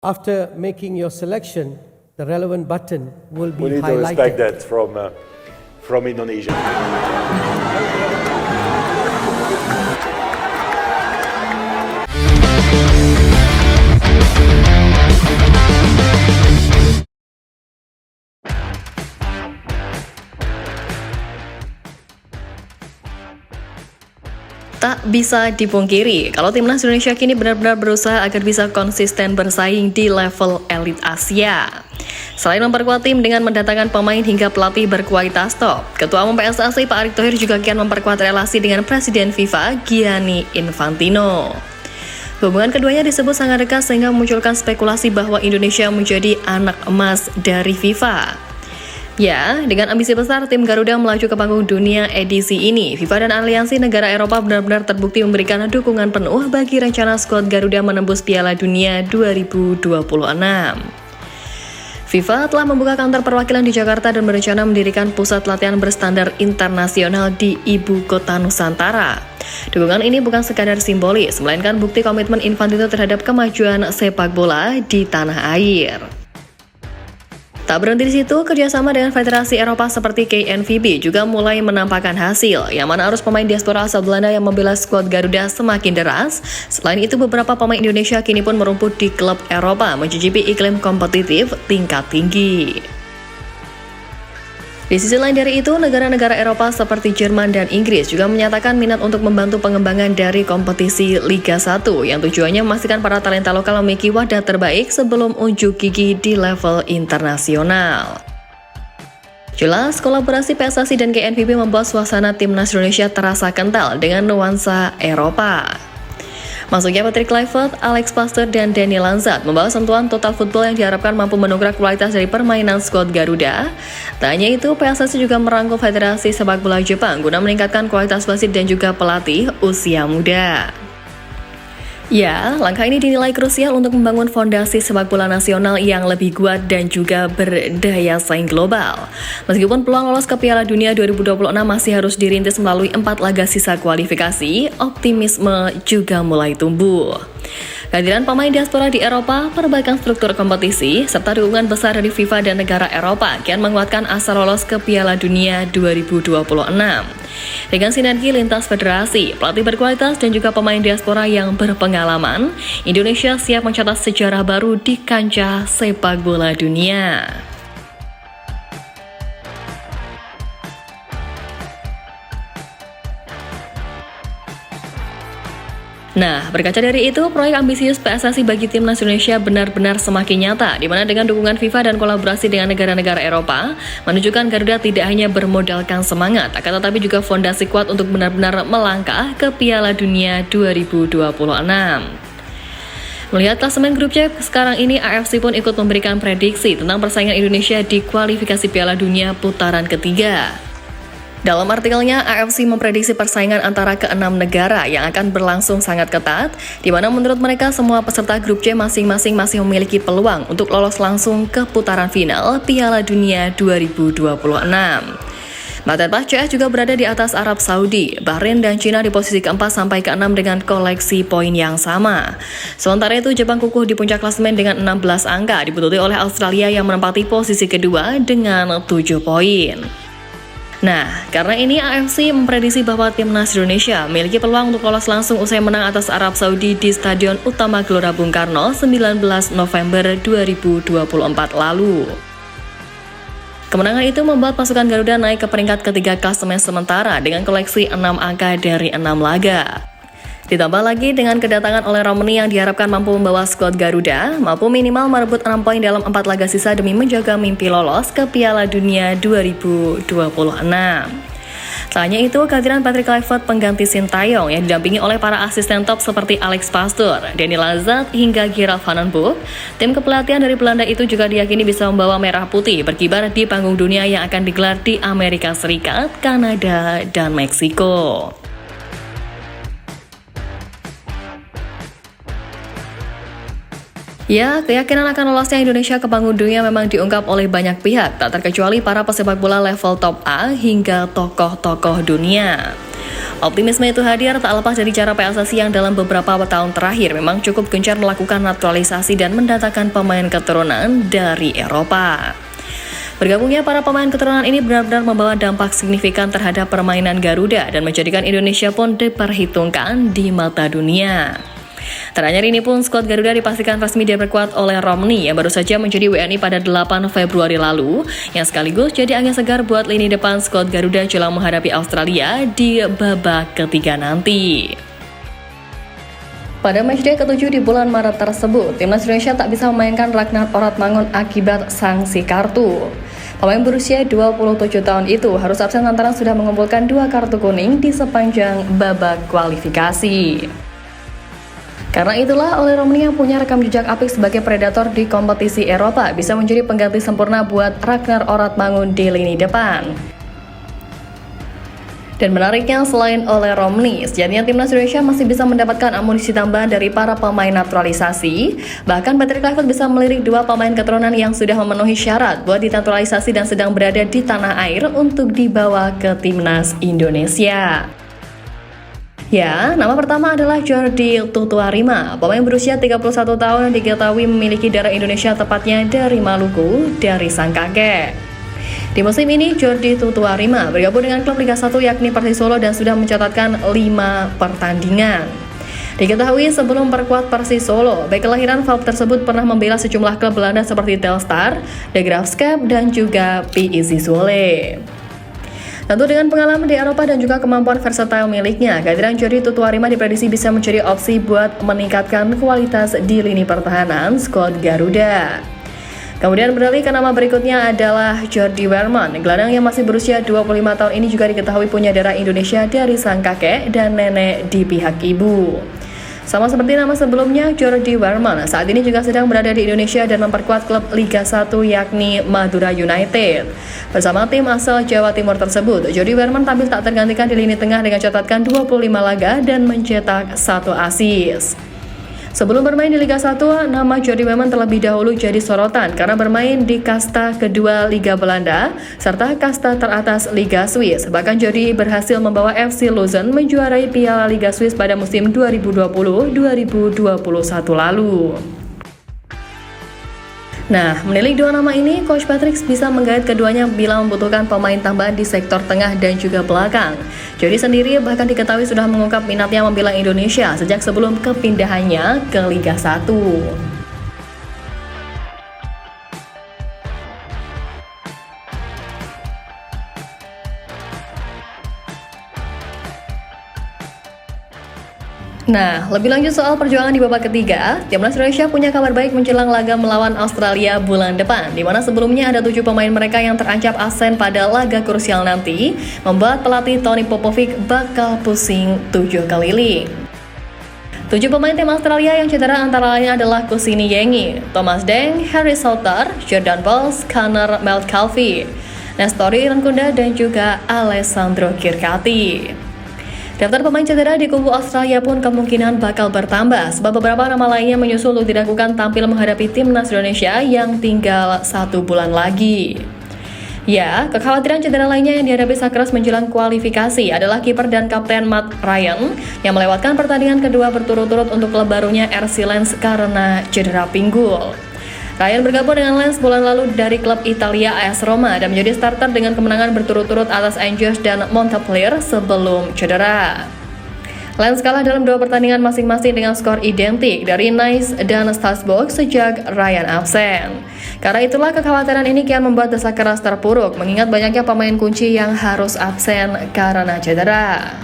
After making your selection, the relevant button will be We need to highlighted. respect that from Indonesia. Tak bisa dipungkiri, kalau timnas Indonesia kini benar-benar berusaha agar bisa konsisten bersaing di level elit Asia. Selain memperkuat tim dengan mendatangkan pemain hingga pelatih berkualitas top, Ketua Umum PSSI Pak Erick Thohir juga kian memperkuat relasi dengan Presiden FIFA Gianni Infantino. Hubungan keduanya disebut sangat dekat sehingga memunculkan spekulasi bahwa Indonesia menjadi anak emas dari FIFA. Ya, dengan ambisi besar, tim Garuda melaju ke panggung dunia edisi ini. FIFA dan aliansi negara Eropa benar-benar terbukti memberikan dukungan penuh bagi rencana skuad Garuda menembus Piala Dunia 2026. FIFA telah membuka kantor perwakilan di Jakarta dan berencana mendirikan pusat latihan berstandar internasional di Ibu Kota Nusantara. Dukungan ini bukan sekadar simbolis, melainkan bukti komitmen Infantino terhadap kemajuan sepak bola di tanah air. Tak berhenti di situ, kerjasama dengan federasi Eropa seperti KNVB juga mulai menampakkan hasil, yang mana arus pemain diaspora asal Belanda yang membela skuad Garuda semakin deras. Selain itu, beberapa pemain Indonesia kini pun merumput di klub Eropa, mencicipi iklim kompetitif tingkat tinggi. Di sisi lain dari itu, negara-negara Eropa seperti Jerman dan Inggris juga menyatakan minat untuk membantu pengembangan dari kompetisi Liga 1 yang tujuannya memastikan para talenta lokal memiliki wadah terbaik sebelum unjuk gigi di level internasional. Jelas, kolaborasi PSSI dan KNVB membuat suasana timnas Indonesia terasa kental dengan nuansa Eropa. Masuknya Patrick Kluivert, Alex Pastoor, dan Danny Lanzat membawa sentuhan total football yang diharapkan mampu mendongkrak kualitas dari permainan skuad Garuda. Tak hanya itu, PSSI juga merangkul Federasi Sepak Bola Jepang guna meningkatkan kualitas wasit dan juga pelatih usia muda. Ya, langkah ini dinilai krusial untuk membangun fondasi sepak bola nasional yang lebih kuat dan juga berdaya saing global. Meskipun peluang lolos ke Piala Dunia 2026 masih harus dirintis melalui 4 laga sisa kualifikasi, optimisme juga mulai tumbuh. Kehadiran pemain diaspora di Eropa, perbaikan struktur kompetisi, serta dukungan besar dari FIFA dan negara Eropa kian menguatkan asa lolos ke Piala Dunia 2026. Dengan sinergi lintas federasi, pelatih berkualitas dan juga pemain diaspora yang berpengalaman, Indonesia siap mencatat sejarah baru di kancah sepak bola dunia. Nah, berkaca dari itu, proyek ambisius PSSI bagi timnas Indonesia benar-benar semakin nyata, di mana dengan dukungan FIFA dan kolaborasi dengan negara-negara Eropa, menunjukkan Garuda tidak hanya bermodalkan semangat, akan tetapi juga fondasi kuat untuk benar-benar melangkah ke Piala Dunia 2026. Melihat klasemen grup C, sekarang ini AFC pun ikut memberikan prediksi tentang persaingan Indonesia di kualifikasi Piala Dunia putaran ketiga. Dalam artikelnya, AFC memprediksi persaingan antara ke-6 negara yang akan berlangsung sangat ketat, di mana menurut mereka semua peserta grup C masing-masing masih memiliki peluang untuk lolos langsung ke putaran final Piala Dunia 2026. Bahkan CS juga berada di atas Arab Saudi, Bahrain dan Cina di posisi ke-4 sampai ke-6 dengan koleksi poin yang sama. Sementara itu, Jepang kukuh di puncak klasemen dengan 16 angka, dibutuhkan oleh Australia yang menempati posisi kedua dengan 7 poin. Nah, karena ini AFC memprediksi bahwa timnas Indonesia memiliki peluang untuk lolos langsung usai menang atas Arab Saudi di Stadion Utama Gelora Bung Karno 19 November 2024 lalu. Kemenangan itu membuat pasukan Garuda naik ke peringkat ketiga klasemen sementara dengan koleksi 6 angka dari 6 laga. Ditambah lagi dengan kedatangan oleh Romani yang diharapkan mampu membawa skuad Garuda, mampu minimal merebut 6 poin dalam 4 laga sisa demi menjaga mimpi lolos ke Piala Dunia 2026. Tak hanya itu, kehadiran Patrick Kluivert pengganti Sintayong yang didampingi oleh para asisten top seperti Alex Pastoor, Danny Lanzat, hingga Gerard van den Bosch, tim kepelatihan dari Belanda itu juga diyakini bisa membawa merah putih berkibar di panggung dunia yang akan digelar di Amerika Serikat, Kanada, dan Meksiko. Ya, keyakinan akan lolosnya Indonesia ke panggung dunia memang diungkap oleh banyak pihak, tak terkecuali para pesepak bola level top A hingga tokoh-tokoh dunia. Optimisme itu hadir tak lepas dari cara PSSI yang dalam beberapa tahun terakhir memang cukup gencar melakukan naturalisasi dan mendatangkan pemain keturunan dari Eropa. Bergabungnya para pemain keturunan ini benar-benar membawa dampak signifikan terhadap permainan Garuda dan menjadikan Indonesia pun diperhitungkan di mata dunia. Tak hanya ini pun, skuad Garuda dipastikan resmi diperkuat oleh Romney yang baru saja menjadi WNI pada 8 Februari lalu, yang sekaligus jadi angin segar buat lini depan skuad Garuda jelang menghadapi Australia di babak ketiga nanti. Pada matchday ke-7 di bulan Maret tersebut, Timnas Indonesia tak bisa memainkan Ragnar Oratmangun akibat sanksi kartu. Pemain berusia 27 tahun itu harus absen lantaran sudah mengumpulkan 2 kartu kuning di sepanjang babak kualifikasi. Karena itulah, Ole Romney yang punya rekam jejak apik sebagai predator di kompetisi Eropa bisa menjadi pengganti sempurna buat Ragnar Oratmangun di lini depan. Dan menariknya, selain Ole Romney, sejatinya Timnas Indonesia masih bisa mendapatkan amunisi tambahan dari para pemain naturalisasi. Bahkan Patrick Kluivert bisa melirik 2 pemain keturunan yang sudah memenuhi syarat buat dinaturalisasi dan sedang berada di tanah air untuk dibawa ke Timnas Indonesia. Ya, nama pertama adalah Jordi Tutuarima, pemain berusia 31 tahun yang diketahui memiliki darah Indonesia, tepatnya dari Maluku, dari sang kakek. Di musim ini, Jordi Tutuarima bergabung dengan klub Liga 1 yakni Persis Solo dan sudah mencatatkan 5 pertandingan. Diketahui sebelum perkuat Persis Solo, bek kelahiran Valp tersebut pernah membela sejumlah klub Belanda seperti Telstar, De Graafschap, dan juga PSV Zwolle. Tentu dengan pengalaman di Eropa dan juga kemampuan versatile miliknya, kehadiran Jordi Tutuarima diprediksi bisa menjadi opsi buat meningkatkan kualitas di lini pertahanan skuad Garuda. Kemudian beralih ke nama berikutnya adalah Jordi Weerman. Gelandang yang masih berusia 25 tahun ini juga diketahui punya darah Indonesia dari sang kakek dan nenek di pihak ibu. Sama seperti nama sebelumnya, Jordi Weerman saat ini juga sedang berada di Indonesia dan memperkuat klub Liga 1 yakni Madura United. Bersama tim asal Jawa Timur tersebut, Jordi Weerman tampil tak tergantikan di lini tengah dengan catatan 25 laga dan mencetak 1 assist. Sebelum bermain di Liga 1, nama Jordi Weerman terlebih dahulu jadi sorotan karena bermain di kasta kedua Liga Belanda serta kasta teratas Liga Swiss. Bahkan Jordi berhasil membawa FC Luzern menjuarai Piala Liga Swiss pada musim 2020-2021 lalu. Nah, menilik 2 nama ini, Coach Patrick bisa menggait keduanya bila membutuhkan pemain tambahan di sektor tengah dan juga belakang. Jordi sendiri bahkan diketahui sudah mengungkap minatnya membela Indonesia sejak sebelum kepindahannya ke Liga 1. Nah, lebih lanjut soal perjuangan di babak ketiga, Timnas Indonesia punya kabar baik menjelang laga melawan Australia bulan depan, di mana sebelumnya ada 7 pemain mereka yang terancam absen pada laga krusial nanti, membuat pelatih Tony Popovic bakal pusing 7 keliling. 7 pemain tim Australia yang cedera antara lain adalah Kusini Yengi, Thomas Deng, Harry Souttar, Jordan Bowles, Connor Metcalfe, Nestori Rankunda, dan juga Alessandro Kirkati. Daftar pemain cedera di kubu Australia pun kemungkinan bakal bertambah, sebab beberapa nama lainnya menyusul untuk diragukan tampil menghadapi Timnas Indonesia yang tinggal 1 bulan lagi. Ya, kekhawatiran cedera lainnya yang dihadapi Sakras menjelang kualifikasi adalah kiper dan kapten Matt Ryan yang melewatkan pertandingan kedua berturut-turut untuk klub barunya RC Lens karena cedera pinggul. Ryan bergabung dengan Lens bulan lalu dari klub Italia AS Roma dan menjadi starter dengan kemenangan berturut-turut atas Angers dan Montpellier sebelum cedera. Lens kalah dalam 2 pertandingan masing-masing dengan skor identik dari Nice dan Strasbourg sejak Ryan absen. Karena itulah kekhawatiran ini kian membuat desak keras terpuruk mengingat banyaknya pemain kunci yang harus absen karena cedera.